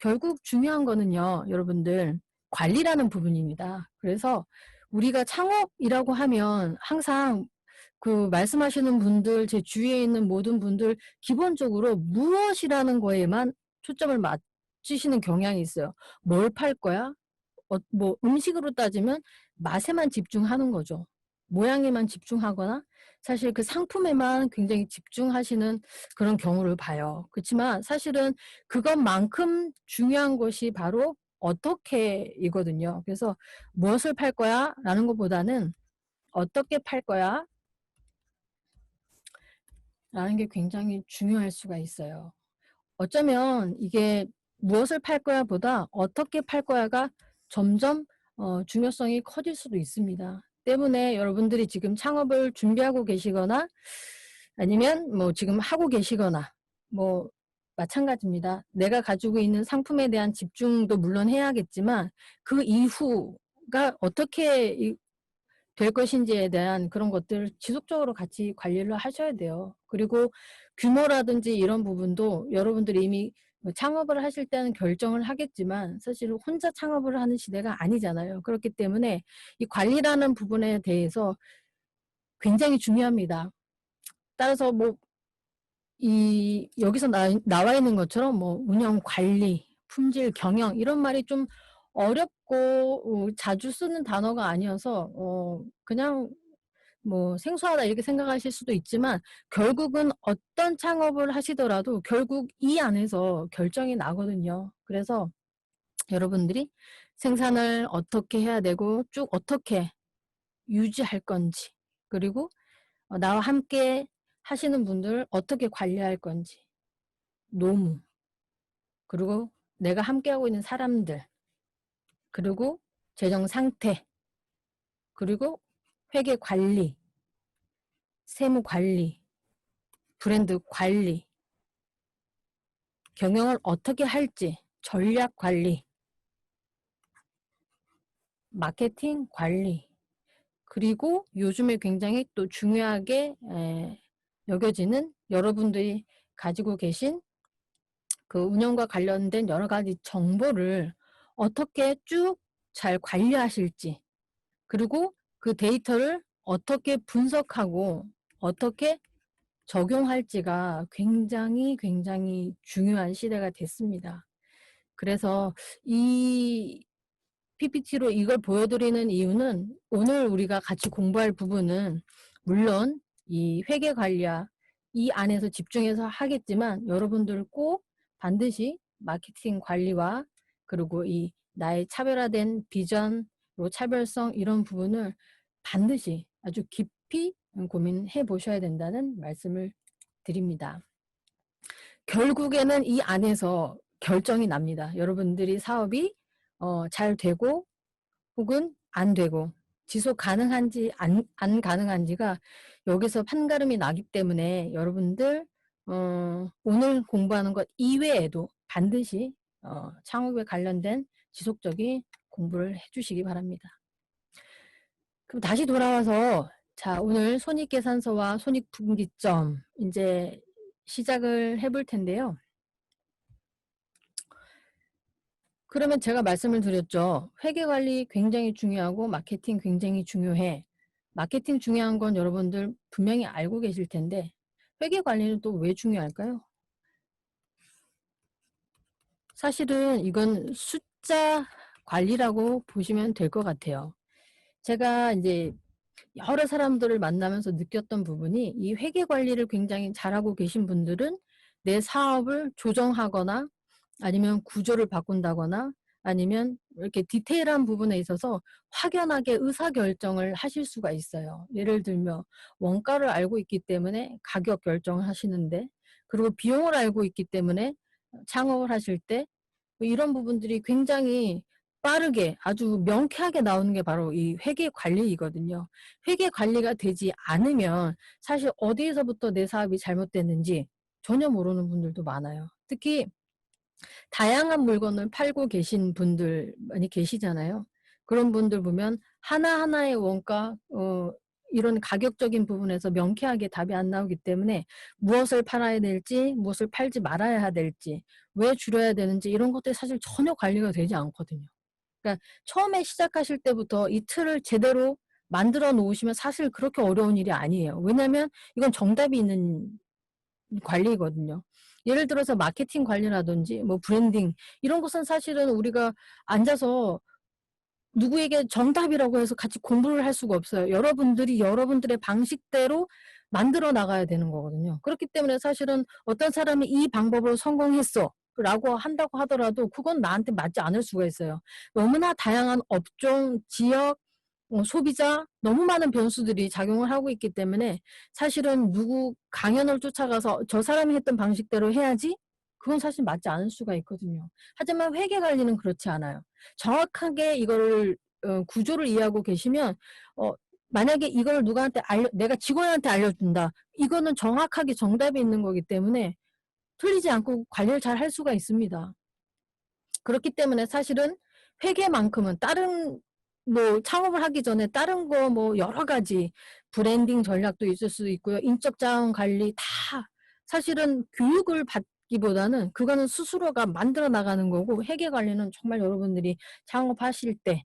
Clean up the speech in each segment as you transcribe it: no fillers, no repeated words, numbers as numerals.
결국 중요한 거는요, 여러분들, 관리라는 부분입니다. 그래서 우리가 창업이라고 하면 항상 그 말씀하시는 분들, 제 주위에 있는 모든 분들, 기본적으로 무엇이라는 거에만 초점을 맞추시는 경향이 있어요. 뭘 팔 거야? 뭐 음식으로 따지면 맛에만 집중하는 거죠. 모양에만 집중하거나 사실 그 상품에만 굉장히 집중하시는 그런 경우를 봐요. 그렇지만 사실은 그것만큼 중요한 것이 바로 어떻게이거든요. 그래서 무엇을 팔 거야? 라는 것보다는 어떻게 팔 거야? 라는 게 굉장히 중요할 수가 있어요. 어쩌면 이게 무엇을 팔 거야 보다 어떻게 팔 거야가 점점 중요성이 커질 수도 있습니다. 때문에 여러분들이 지금 창업을 준비하고 계시거나 아니면 뭐 지금 하고 계시거나 뭐 마찬가지입니다. 내가 가지고 있는 상품에 대한 집중도 물론 해야겠지만 그 이후가 어떻게 될 것인지에 대한 그런 것들 지속적으로 같이 관리를 하셔야 돼요. 그리고 규모라든지 이런 부분도 여러분들이 이미 창업을 하실 때는 결정을 하겠지만 사실 혼자 창업을 하는 시대가 아니잖아요. 그렇기 때문에 이 관리라는 부분에 대해서 굉장히 중요합니다. 따라서 뭐 여기서 나와 있는 것처럼 뭐 운영 관리, 품질 경영 이런 말이 좀 어렵고 자주 쓰는 단어가 아니어서 그냥 뭐 생소하다 이렇게 생각하실 수도 있지만 결국은 어떤 창업을 하시더라도 결국 이 안에서 결정이 나거든요. 그래서 여러분들이 생산을 어떻게 해야 되고 쭉 어떻게 유지할 건지 그리고 나와 함께 하시는 분들 어떻게 관리할 건지 노무 그리고 내가 함께하고 있는 사람들 그리고 재정 상태 그리고 회계 관리 세무 관리 브랜드 관리 경영을 어떻게 할지 전략 관리 마케팅 관리 그리고 요즘에 굉장히 또 중요하게 여겨지는 여러분들이 가지고 계신 그 운영과 관련된 여러 가지 정보를 어떻게 쭉 잘 관리하실지 그리고 그 데이터를 어떻게 분석하고 어떻게 적용할지가 굉장히 중요한 시대가 됐습니다. 그래서 이 PPT로 이걸 보여드리는 이유는 오늘 우리가 같이 공부할 부분은 물론 이 회계 관리야 이 안에서 집중해서 하겠지만 여러분들 꼭 반드시 마케팅 관리와 그리고 이 나의 차별화된 비전, 차별성 이런 부분을 반드시 아주 깊이 고민해 보셔야 된다는 말씀을 드립니다. 결국에는 이 안에서 결정이 납니다. 여러분들이 사업이 잘 되고 혹은 안 되고 지속 가능한지 안 가능한지가 여기서 판가름이 나기 때문에 여러분들 오늘 공부하는 것 이외에도 반드시 창업에 관련된 지속적인 공부를 해주시기 바랍니다. 그럼 다시 돌아와서 자 오늘 손익계산서와 손익분기점 이제 시작을 해볼 텐데요. 그러면 제가 말씀을 드렸죠. 회계관리 굉장히 중요하고 마케팅 굉장히 중요해. 마케팅 중요한 건 여러분들 분명히 알고 계실 텐데 회계관리는 또 왜 중요할까요? 사실은 이건 숫자 관리라고 보시면 될 것 같아요. 제가 이제 여러 사람들을 만나면서 느꼈던 부분이 이 회계관리를 굉장히 잘하고 계신 분들은 내 사업을 조정하거나 아니면 구조를 바꾼다거나 아니면 이렇게 디테일한 부분에 있어서 확연하게 의사결정을 하실 수가 있어요. 예를 들면 원가를 알고 있기 때문에 가격 결정을 하시는데 그리고 비용을 알고 있기 때문에 창업을 하실 때 이런 부분들이 굉장히 빠르게 아주 명쾌하게 나오는 게 바로 이 회계 관리이거든요. 회계 관리가 되지 않으면 사실 어디에서부터 내 사업이 잘못됐는지 전혀 모르는 분들도 많아요. 특히 다양한 물건을 팔고 계신 분들 많이 계시잖아요. 그런 분들 보면 하나하나의 원가 이런 가격적인 부분에서 명쾌하게 답이 안 나오기 때문에 무엇을 팔아야 될지, 무엇을 팔지 말아야 될지, 왜 줄여야 되는지 이런 것들이 사실 전혀 관리가 되지 않거든요. 그러니까 처음에 시작하실 때부터 이 틀을 제대로 만들어 놓으시면 사실 그렇게 어려운 일이 아니에요. 왜냐하면 이건 정답이 있는 관리거든요. 예를 들어서 마케팅 관리라든지 뭐 브랜딩 이런 것은 사실은 우리가 앉아서 누구에게 정답이라고 해서 같이 공부를 할 수가 없어요. 여러분들이 여러분들의 방식대로 만들어 나가야 되는 거거든요. 그렇기 때문에 사실은 어떤 사람이 이 방법으로 성공했어 라고 한다고 하더라도 그건 나한테 맞지 않을 수가 있어요. 너무나 다양한 업종, 지역, 소비자 너무 많은 변수들이 작용을 하고 있기 때문에 사실은 누구 강연을 쫓아가서 저 사람이 했던 방식대로 해야지 그건 사실 맞지 않을 수가 있거든요. 하지만 회계 관리는 그렇지 않아요. 정확하게 이거를 구조를 이해하고 계시면 만약에 이걸 누구한테 내가 직원한테 알려준다. 이거는 정확하게 정답이 있는 거기 때문에 틀리지 않고 관리를 잘 할 수가 있습니다. 그렇기 때문에 사실은 회계만큼은 다른 뭐 창업을 하기 전에 다른 거 뭐 여러 가지 브랜딩 전략도 있을 수 있고요. 인적 자원 관리 다 사실은 교육을 받기보다는 그거는 스스로가 만들어 나가는 거고 회계 관리는 정말 여러분들이 창업하실 때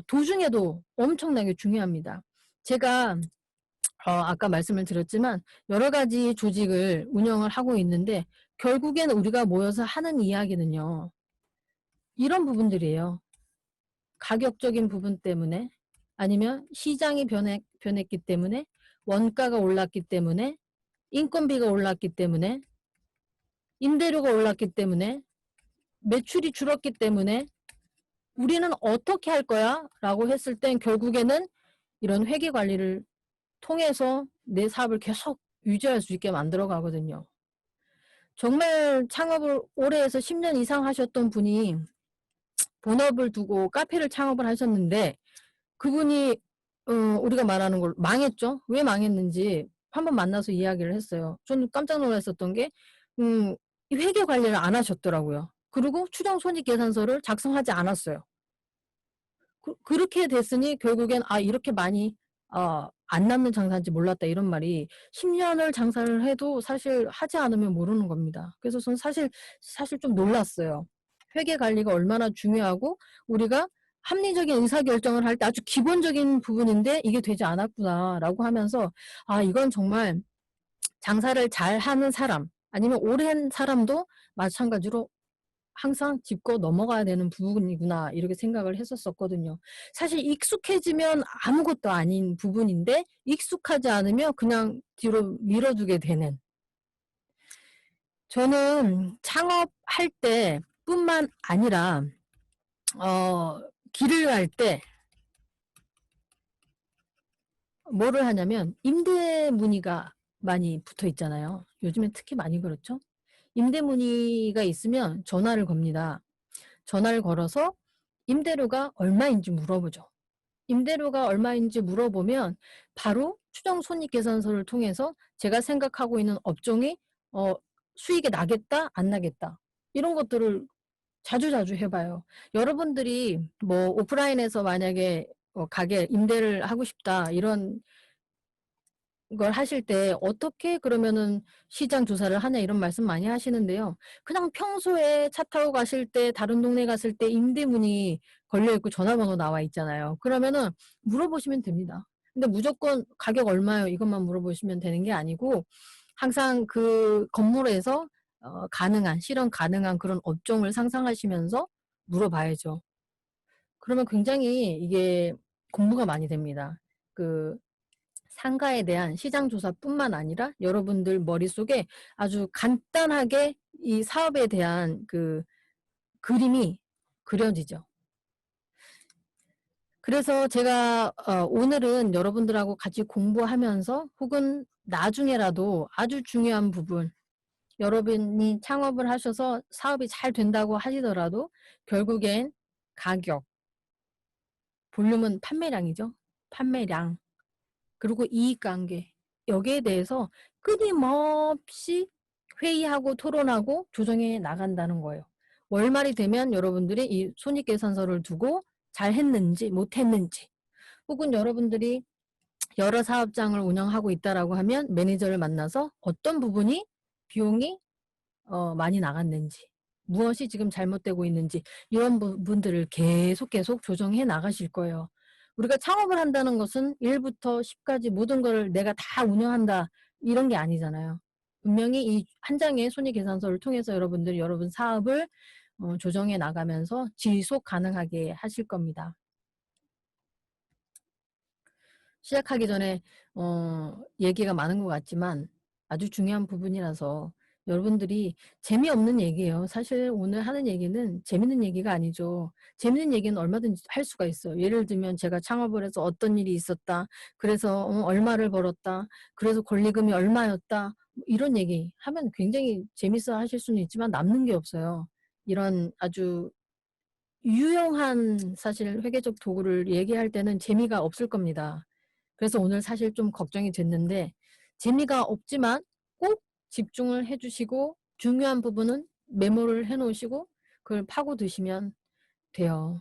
도중에도 엄청나게 중요합니다. 제가 아까 말씀을 드렸지만 여러 가지 조직을 운영을 하고 있는데 결국엔 우리가 모여서 하는 이야기는요. 이런 부분들이에요. 가격적인 부분 때문에 아니면 시장이 변했기 때문에 원가가 올랐기 때문에 인건비가 올랐기 때문에 임대료가 올랐기 때문에 매출이 줄었기 때문에 우리는 어떻게 할 거야? 라고 했을 땐 결국에는 이런 회계 관리를 통해서 내 사업을 계속 유지할 수 있게 만들어 가거든요. 정말 창업을 오래 해서 10년 이상 하셨던 분이 본업을 두고 카페를 창업을 하셨는데 그분이 우리가 말하는 걸 망했죠. 왜 망했는지 한번 만나서 이야기를 했어요. 저는 깜짝 놀랐었던 게 이 회계 관리를 안 하셨더라고요. 그리고 추정 손익 계산서를 작성하지 않았어요. 그렇게 됐으니 결국엔 이렇게 많이 안 남는 장사인지 몰랐다 이런 말이 10년을 장사를 해도 사실 하지 않으면 모르는 겁니다. 그래서 저는 사실 좀 놀랐어요. 회계 관리가 얼마나 중요하고 우리가 합리적인 의사결정을 할 때 아주 기본적인 부분인데 이게 되지 않았구나라고 하면서 이건 정말 장사를 잘하는 사람 아니면 오랜 사람도 마찬가지로 항상 짚고 넘어가야 되는 부분이구나 이렇게 생각을 했었거든요. 사실 익숙해지면 아무것도 아닌 부분인데 익숙하지 않으면 그냥 뒤로 밀어두게 되는. 저는 창업할 때뿐만 아니라 길을 갈 때 뭐를 하냐면 임대 문의가 많이 붙어 있잖아요. 요즘엔 특히 많이 그렇죠. 임대 문의가 있으면 전화를 겁니다. 전화를 걸어서 임대료가 얼마인지 물어보죠. 임대료가 얼마인지 물어보면 바로 추정 손익 계산서를 통해서 제가 생각하고 있는 업종이 수익이 나겠다 안 나겠다 이런 것들을 자주자주 해봐요. 여러분들이 뭐 오프라인에서 만약에 가게 임대를 하고 싶다 이런 걸 하실 때 어떻게 그러면은 시장 조사를 하냐 이런 말씀 많이 하시는데요. 그냥 평소에 차 타고 가실 때 다른 동네 갔을 때 임대문이 걸려있고 전화번호 나와 있잖아요. 그러면은 물어보시면 됩니다. 근데 무조건 가격 얼마요 이것만 물어보시면 되는 게 아니고 항상 그 건물에서 실현 가능한 그런 업종을 상상하시면서 물어봐야죠. 그러면 굉장히 이게 공부가 많이 됩니다. 그 상가에 대한 시장 조사뿐만 아니라 여러분들 머릿속에 아주 간단하게 이 사업에 대한 그 그림이 그려지죠. 그래서 제가 오늘은 여러분들하고 같이 공부하면서 혹은 나중에라도 아주 중요한 부분 여러분이 창업을 하셔서 사업이 잘 된다고 하시더라도 결국엔 가격, 볼륨은 판매량이죠. 판매량. 그리고 이익관계 여기에 대해서 끊임없이 회의하고 토론하고 조정해 나간다는 거예요. 월말이 되면 여러분들이 이 손익계산서를 두고 잘 했는지 못 했는지 혹은 여러분들이 여러 사업장을 운영하고 있다라고 하면 매니저를 만나서 어떤 부분이 비용이 많이 나갔는지, 무엇이 지금 잘못되고 있는지 이런 부분들을 계속 조정해 나가실 거예요. 우리가 창업을 한다는 것은 1 부터 10 까지 모든 거를 '내가 다 운영한다.' 이런 게 아니잖아요. 분명히 이 한 장의 손익계산서를 통해서 여러분들이 여러분 사업을 조정해 나가면서 지속 가능하게 하실 겁니다. 시작하기 전에 얘기가 많은 것 같지만 아주 중요한 부분이라서 여러분들이 재미없는 얘기예요. 사실 오늘 하는 얘기는 재밌는 얘기가 아니죠. 재밌는 얘기는 얼마든지 할 수가 있어요. 예를 들면 제가 창업을 해서 어떤 일이 있었다. 그래서 얼마를 벌었다. 그래서 권리금이 얼마였다. 뭐 이런 얘기 하면 굉장히 재밌어 하실 수는 있지만 남는 게 없어요. 이런 아주 유용한 사실 회계적 도구를 얘기할 때는 재미가 없을 겁니다. 그래서 오늘 사실 좀 걱정이 됐는데 재미가 없지만 꼭 집중을 해 주시고 중요한 부분은 메모를 해 놓으시고 그걸 파고드시면 돼요.